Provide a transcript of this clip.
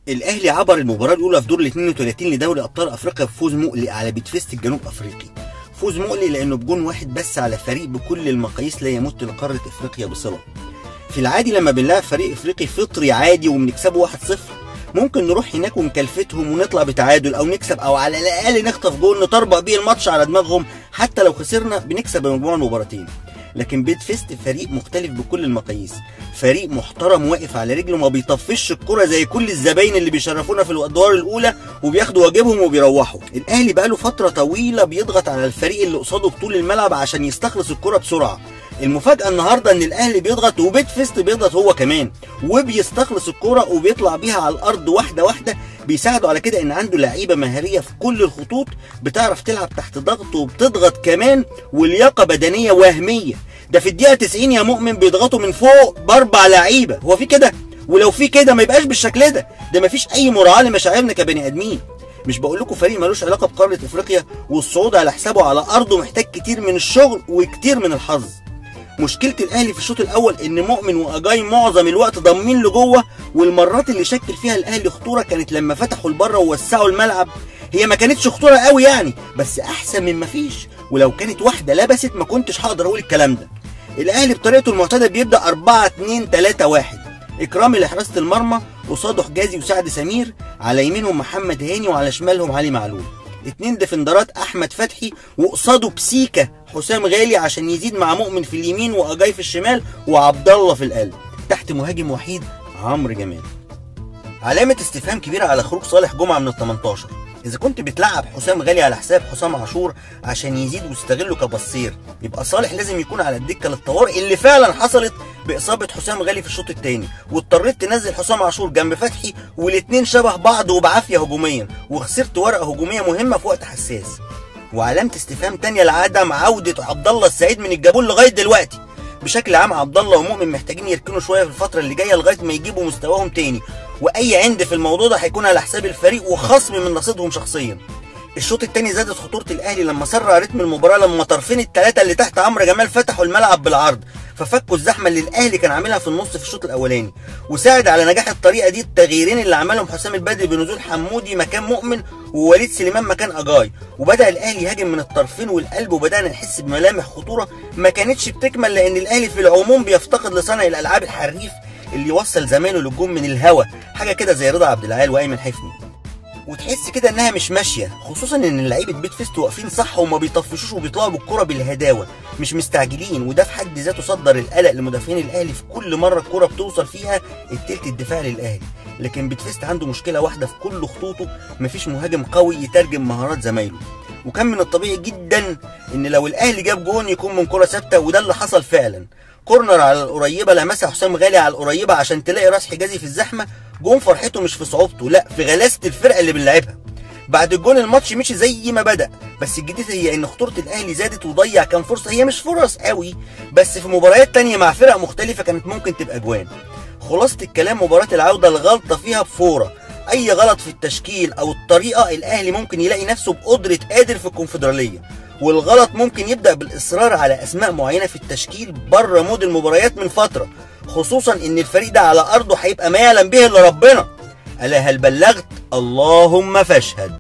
الاهلي عبر المباراه الاولى في دور ال 32 لدوري ابطال افريقيا بفوز مقلق على بيتفيست الجنوب افريقي. فوز مقلق لانه بجون واحد بس على فريق بكل المقاييس لا يمت لقاره افريقيا بصله. في العادي لما بنلاعب فريق افريقي فطري عادي وبنكسبه 1-0 ممكن نروح هناك ومكلفتهم ونطلع بتعادل او نكسب او على الاقل نخطف جول نطربق بيه الماتش على دماغهم، حتى لو خسرنا بنكسب بمجموع المباراتين. لكن بيتفيست فريق مختلف بكل المقاييس، فريق محترم واقف على رجله ما بيطفش الكرة زي كل الزباين اللي بيشرفونا في الادوار الاولى وبياخدوا واجبهم وبيروحوا. الاهلي بقاله فتره طويله بيضغط على الفريق اللي قصاده بطول الملعب عشان يستخلص الكرة بسرعه. المفاجاه النهارده ان الاهلي بيضغط وبيتفيست بيضغط هو كمان وبيستخلص الكرة وبيطلع بيها على الارض واحده واحده. بيساعده على كده ان عنده لعيبه مهاريه في كل الخطوط بتعرف تلعب تحت ضغط وبتضغط كمان، ولياقه بدنيه وهميه. ده في الدقيقه 90 يا مؤمن بيضغطوا من فوق باربع لعيبه. هو في كده؟ ولو في كده ما يبقاش بالشكل ده. ده ما فيش اي مراعاه لمشاعرنا كبني ادمين. مش بقول لكم فريق ملوش علاقه بقاره افريقيا والصعود على حسابه على ارضه محتاج كتير من الشغل وكتير من الحظ. مشكله الاهلي في الشوط الاول ان مؤمن واجاي معظم الوقت ضامين لجوه، والمرات اللي شكل فيها الاهلي خطوره كانت لما فتحوا لبره ووسعوا الملعب. هي ما كانتش خطوره قوي يعني، بس احسن من ما فيش، ولو كانت واحده لبست ما كنتش هقدر اقول الكلام ده. الاهلي بطريقته المعتاده بيبدا 4-2-3-1، اكرامي لحراسه المرمى، قصاده حجازي وسعد سمير، على يمينهم محمد هاني وعلى شمالهم علي معلول. 2 ديفندرات احمد فتحي وقصاده بسيكه حسام غالي عشان يزيد مع مؤمن في اليمين واجاي في الشمال وعبد الله في القلب. تحت مهاجم وحيد عمرو جمال. علامه استفهام كبيره على خروج صالح جمعه من ال 18. اذا كنت بتلعب حسام غالي على حساب حسام عاشور عشان يزيد ويستغله كبصير، يبقى صالح لازم يكون على الدكه للطوارئ اللي فعلا حصلت باصابه حسام غالي في الشوط الثاني، واضطريت تنزل حسام عاشور جنب فتحي والاثنين شبه بعض وبعافيه هجوميا، وخسرت ورقه هجوميه مهمه في وقت حساس. وعلامه استفهام ثانيه لعدم عوده عبد الله السعيد من الجابون لغايه دلوقتي. بشكل عام عبد الله ومؤمن محتاجين يركنوا شويه في الفتره اللي جايه لغايه ما يجيبوا مستواهم تاني، واي عند في الموضوع ده هيكون على حساب الفريق وخصم من نصيبهم شخصيا. الشوط الثاني زادت خطوره الاهلي لما سرع رتم المباراه، لما طرفين الثلاثه اللي تحت عمرو جمال فتحوا الملعب بالعرض، ففكوا الزحمه اللي الاهلي كان عاملها في النص في الشوط الاولاني. وساعد على نجاح الطريقه دي التغييرين اللي عملهم حسام البدري بنزول حمودي مكان مؤمن ووليد سليمان مكان اجاي، وبدا الاهلي يهاجم من الطرفين والقلب، وبدانا نحس بملامح خطوره ما كانتش بتكمل، لان الاهلي في العموم بيفتقد لصانع الالعاب الحريف اللي يوصل زمايله للجون من الهوا، حاجه كده زي رضا عبد العال وايمن حفني. وتحس كده انها مش ماشيه، خصوصا ان لعيبه بيتفيست واقفين صح وما بيطفشوش وبيطلعوا بالكره بالهداوه، مش مستعجلين، وده في حد ذاته صدر القلق لمدافعين الاهلي في كل مره الكره بتوصل فيها التلت الدفاعي للاهلي. لكن بيتفيست عنده مشكله واحده في كل خطوطه، مفيش مهاجم قوي يترجم مهارات زمايله. وكان من الطبيعي جدا ان لو الاهلي جاب جون يكون من كره ثابته، وده اللي حصل فعلا. كورنر على القريبه لمسها حسام غالي على القريبه عشان تلاقي راس حجازي في الزحمه. جون فرحته مش في صعوبته، لا في غلاسه الفرقه اللي بنلعبها. بعد الجون الماتش مشي زي ما بدا، بس الجديد هي ان خطوره الاهلي زادت وضيع كام فرصه، هي مش فرص قوي بس في مباريات تانية مع فرق مختلفه كانت ممكن تبقى جوان. خلاصه الكلام مباراه العوده الغلطه فيها بفوره، اي غلط في التشكيل او الطريقه الاهلي ممكن يلاقي نفسه بقدره قادر في الكونفدراليه، والغلط ممكن يبدا بالاصرار على اسماء معينه في التشكيل بره مود المباريات من فتره، خصوصا ان الفريق ده على ارضه هيبقى ما يعلم به الا ربنا. الا هل بلغت؟ اللهم فاشهد.